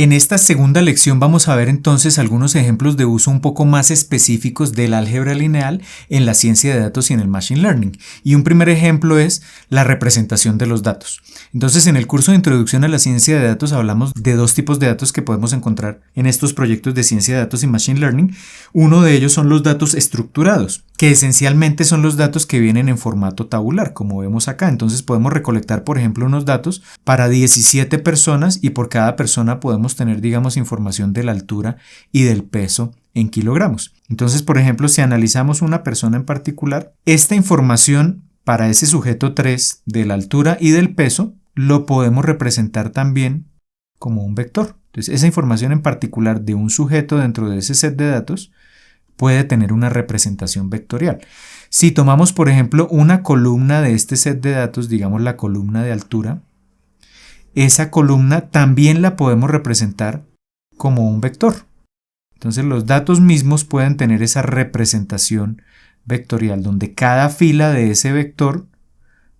En esta segunda lección vamos a ver entonces algunos ejemplos de uso un poco más específicos del álgebra lineal en la ciencia de datos y en el machine learning. Y un primer ejemplo es la representación de los datos. Entonces, en el curso de introducción a la ciencia de datos hablamos de dos tipos de datos que podemos encontrar en estos proyectos de ciencia de datos y machine learning. Uno de ellos son los datos estructurados, que esencialmente son los datos que vienen en formato tabular, como vemos acá. Entonces podemos recolectar, por ejemplo, unos datos para 17 personas y por cada persona podemos tener, digamos, información de la altura y del peso en kilogramos. Entonces, por ejemplo, si analizamos una persona en particular, esta información para ese sujeto 3 de la altura y del peso lo podemos representar también como un vector. Entonces, esa información en particular de un sujeto dentro de ese set de datos puede tener una representación vectorial. Si tomamos, por ejemplo, una columna de este set de datos, digamos la columna de altura, esa columna también la podemos representar como un vector. Entonces los datos mismos pueden tener esa representación vectorial, donde cada fila de ese vector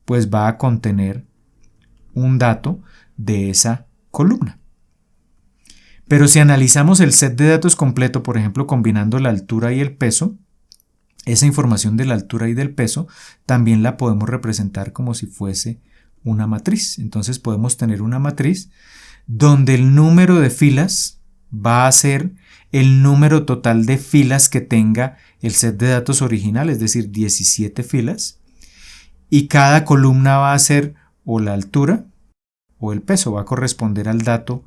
pues va a contener un dato de esa columna. Pero si analizamos el set de datos completo, por ejemplo, combinando la altura y el peso, esa información de la altura y del peso también la podemos representar como si fuese una matriz. Entonces podemos tener una matriz donde el número de filas va a ser el número total de filas que tenga el set de datos original, es decir, 17 filas, y cada columna va a ser o la altura o el peso, va a corresponder al dato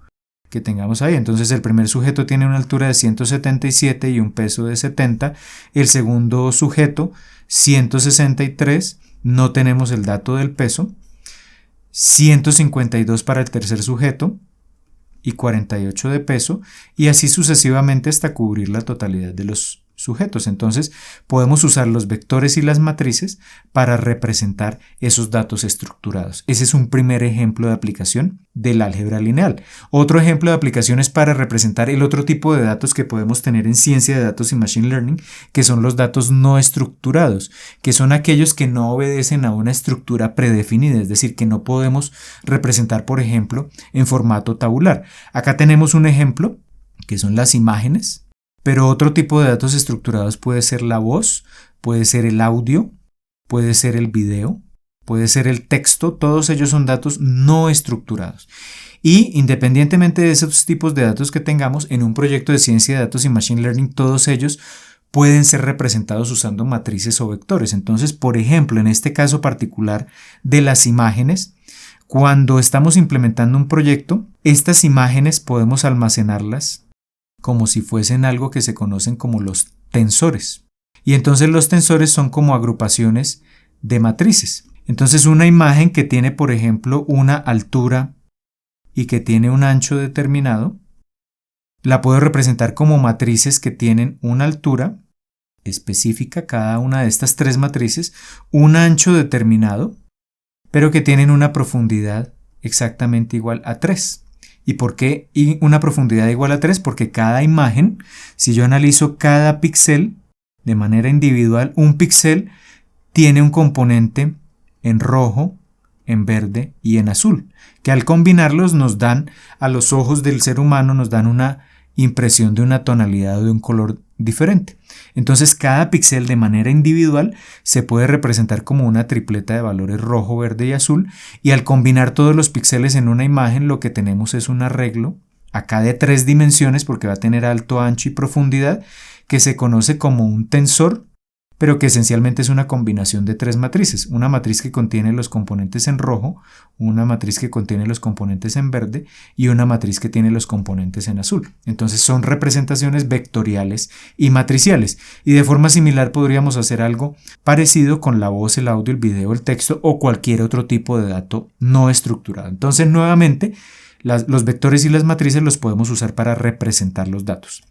que tengamos ahí. Entonces el primer sujeto tiene una altura de 177 y un peso de 70, el segundo sujeto 163, no tenemos el dato del peso, 152 para el tercer sujeto y 48 de peso, y así sucesivamente hasta cubrir la totalidad de los sujetos. Entonces podemos usar los vectores y las matrices para representar esos datos estructurados. Ese es un primer ejemplo de aplicación del álgebra lineal. Otro ejemplo de aplicación es para representar el otro tipo de datos que podemos tener en ciencia de datos y machine learning, que son los datos no estructurados, que son aquellos que no obedecen a una estructura predefinida, es decir, que no podemos representar, por ejemplo, en formato tabular. Acá tenemos un ejemplo, que son las imágenes. Pero otro tipo de datos estructurados puede ser la voz, puede ser el audio, puede ser el video, puede ser el texto. Todos ellos son datos no estructurados. Y independientemente de esos tipos de datos que tengamos, en un proyecto de ciencia de datos y machine learning, todos ellos pueden ser representados usando matrices o vectores. Entonces, por ejemplo, en este caso particular de las imágenes, cuando estamos implementando un proyecto, estas imágenes podemos almacenarlas como si fuesen algo que se conocen como los tensores. Y entonces los tensores son como agrupaciones de matrices. Entonces una imagen que tiene, por ejemplo, una altura y que tiene un ancho determinado, la puedo representar como matrices que tienen una altura específica, cada una de estas tres matrices, un ancho determinado, pero que tienen una profundidad exactamente igual a 3. ¿Y por qué una profundidad igual a 3? Porque cada imagen, si yo analizo cada píxel de manera individual, un píxel tiene un componente en rojo, en verde y en azul, que al combinarlos nos dan, a los ojos del ser humano, nos dan una impresión de una tonalidad o de un color diferente. Entonces cada píxel de manera individual se puede representar como una tripleta de valores rojo, verde y azul, y al combinar todos los píxeles en una imagen lo que tenemos es un arreglo acá de 3 dimensiones, porque va a tener alto, ancho y profundidad, que se conoce como un tensor, pero que esencialmente es una combinación de 3 matrices, una matriz que contiene los componentes en rojo, una matriz que contiene los componentes en verde y una matriz que tiene los componentes en azul. Entonces son representaciones vectoriales y matriciales, y de forma similar podríamos hacer algo parecido con la voz, el audio, el video, el texto o cualquier otro tipo de dato no estructurado. Entonces nuevamente los vectores y las matrices los podemos usar para representar los datos.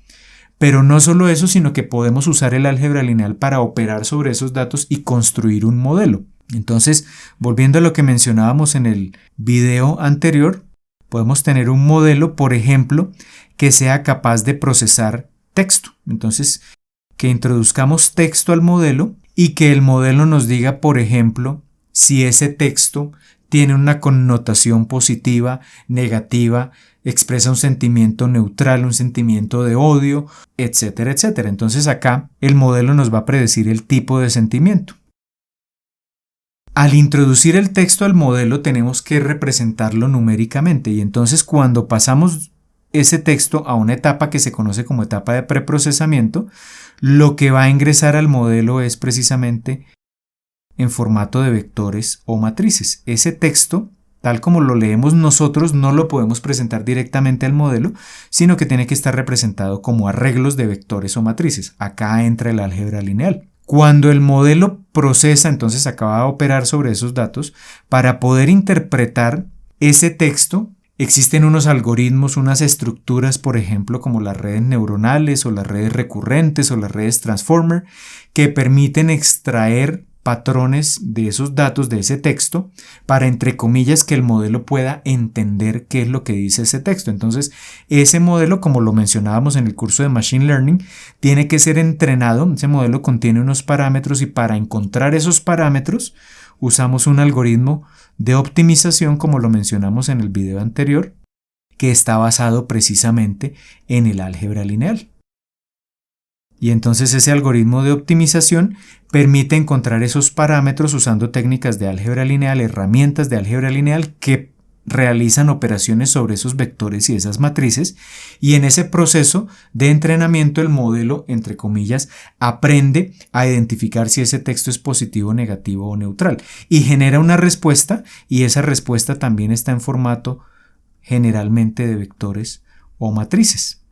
Pero no solo eso, sino que podemos usar el álgebra lineal para operar sobre esos datos y construir un modelo. Entonces, volviendo a lo que mencionábamos en el video anterior, podemos tener un modelo, por ejemplo, que sea capaz de procesar texto. Entonces, que introduzcamos texto al modelo y que el modelo nos diga, por ejemplo, si ese texto tiene una connotación positiva, negativa, expresa un sentimiento neutral, un sentimiento de odio, etcétera, etcétera. Entonces acá el modelo nos va a predecir el tipo de sentimiento. Al introducir el texto al modelo tenemos que representarlo numéricamente y entonces cuando pasamos ese texto a una etapa que se conoce como etapa de preprocesamiento, lo que va a ingresar al modelo es precisamente en formato de vectores o matrices. Ese texto, tal como lo leemos nosotros, no lo podemos presentar directamente al modelo, sino que tiene que estar representado como arreglos de vectores o matrices. Acá entra el álgebra lineal. Cuando el modelo procesa, entonces acaba de operar sobre esos datos, para poder interpretar ese texto, existen unos algoritmos, unas estructuras, por ejemplo, como las redes neuronales o las redes recurrentes o las redes transformer, que permiten extraer patrones de esos datos, de ese texto, para, entre comillas, que el modelo pueda entender qué es lo que dice ese texto. Entonces, ese modelo, como lo mencionábamos en el curso de Machine Learning, tiene que ser entrenado. Ese modelo contiene unos parámetros y para encontrar esos parámetros usamos un algoritmo de optimización, como lo mencionamos en el video anterior, que está basado precisamente en el álgebra lineal. Y entonces ese algoritmo de optimización permite encontrar esos parámetros usando técnicas de álgebra lineal, herramientas de álgebra lineal que realizan operaciones sobre esos vectores y esas matrices, y en ese proceso de entrenamiento el modelo, entre comillas, aprende a identificar si ese texto es positivo, negativo o neutral y genera una respuesta, y esa respuesta también está en formato generalmente de vectores o matrices.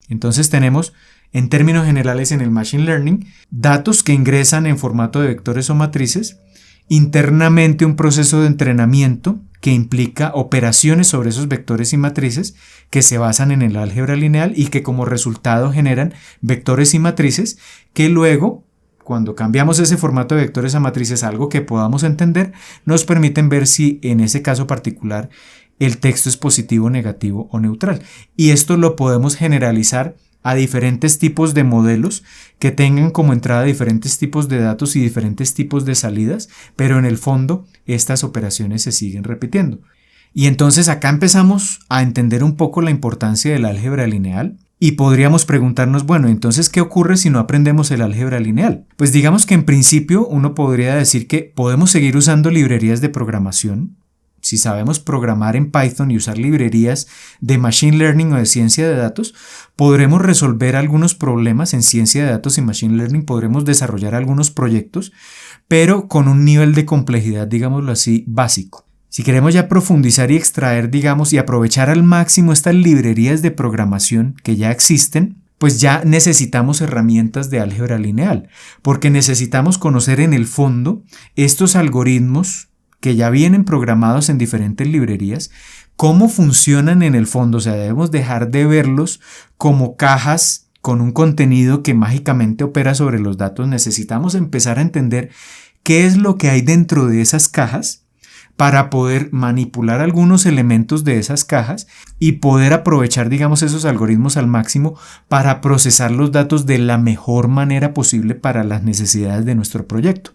Entonces tenemos, en términos generales, en el Machine Learning, datos que ingresan en formato de vectores o matrices, internamente un proceso de entrenamiento que implica operaciones sobre esos vectores y matrices que se basan en el álgebra lineal y que como resultado generan vectores y matrices que luego, cuando cambiamos ese formato de vectores a matrices a algo que podamos entender, nos permiten ver si en ese caso particular el texto es positivo, negativo o neutral. Y esto lo podemos generalizar a diferentes tipos de modelos que tengan como entrada diferentes tipos de datos y diferentes tipos de salidas, pero en el fondo estas operaciones se siguen repitiendo. Y entonces acá empezamos a entender un poco la importancia del álgebra lineal y podríamos preguntarnos, bueno, entonces ¿qué ocurre si no aprendemos el álgebra lineal? Pues digamos que en principio uno podría decir que podemos seguir usando librerías de programación. Si sabemos programar en Python y usar librerías de Machine Learning o de ciencia de datos, podremos resolver algunos problemas en ciencia de datos y Machine Learning, podremos desarrollar algunos proyectos, pero con un nivel de complejidad, digámoslo así, básico. Si queremos ya profundizar y extraer, digamos, y aprovechar al máximo estas librerías de programación que ya existen, pues ya necesitamos herramientas de álgebra lineal, porque necesitamos conocer en el fondo estos algoritmos que ya vienen programados en diferentes librerías, cómo funcionan en el fondo. O sea, debemos dejar de verlos como cajas con un contenido que mágicamente opera sobre los datos. Necesitamos empezar a entender qué es lo que hay dentro de esas cajas para poder manipular algunos elementos de esas cajas y poder aprovechar, digamos, esos algoritmos al máximo para procesar los datos de la mejor manera posible para las necesidades de nuestro proyecto.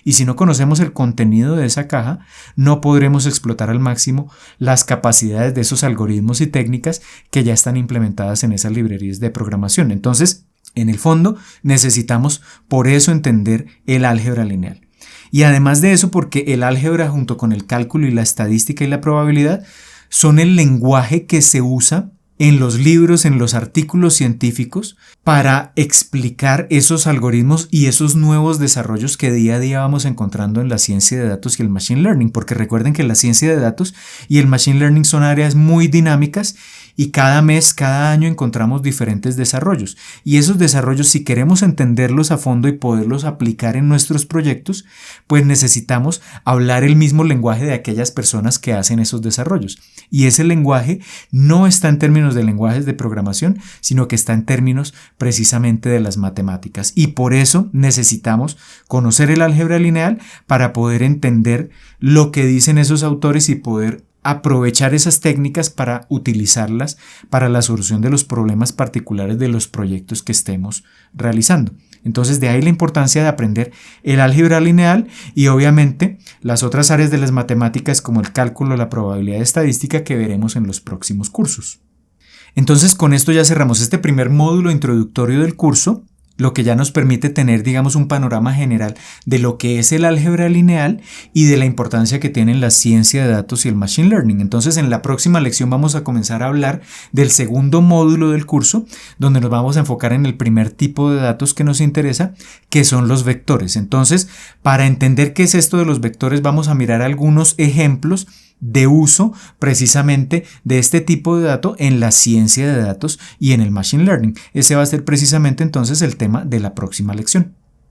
Y si no conocemos el contenido de esa caja, no podremos explotar al máximo las capacidades de esos algoritmos y técnicas que ya están implementadas en esas librerías de programación. Entonces, en el fondo, necesitamos por eso entender el álgebra lineal. Y además de eso, porque el álgebra junto con el cálculo y la estadística y la probabilidad son el lenguaje que se usa en los libros, en los artículos científicos, para explicar esos algoritmos y esos nuevos desarrollos que día a día vamos encontrando en la ciencia de datos y el Machine Learning, porque recuerden que la ciencia de datos y el Machine Learning son áreas muy dinámicas y cada mes, cada año encontramos diferentes desarrollos. Y esos desarrollos, si queremos entenderlos a fondo y poderlos aplicar en nuestros proyectos, pues necesitamos hablar el mismo lenguaje de aquellas personas que hacen esos desarrollos. Y ese lenguaje no está en términos de lenguajes de programación, sino que está en términos precisamente de las matemáticas. Y por eso necesitamos conocer el álgebra lineal para poder entender lo que dicen esos autores y poder aprovechar esas técnicas para utilizarlas para la solución de los problemas particulares de los proyectos que estemos realizando. Entonces de ahí la importancia de aprender el álgebra lineal y obviamente las otras áreas de las matemáticas como el cálculo, la probabilidad estadística que veremos en los próximos cursos. Entonces con esto ya cerramos este primer módulo introductorio del curso, lo que ya nos permite tener, digamos, un panorama general de lo que es el álgebra lineal y de la importancia que tienen la ciencia de datos y el machine learning. Entonces, en la próxima lección vamos a comenzar a hablar del segundo módulo del curso, donde nos vamos a enfocar en el primer tipo de datos que nos interesa, que son los vectores. Entonces, para entender qué es esto de los vectores, vamos a mirar algunos ejemplos de uso precisamente de este tipo de dato en la ciencia de datos y en el machine learning. Ese va a ser precisamente entonces el tema de la próxima lección.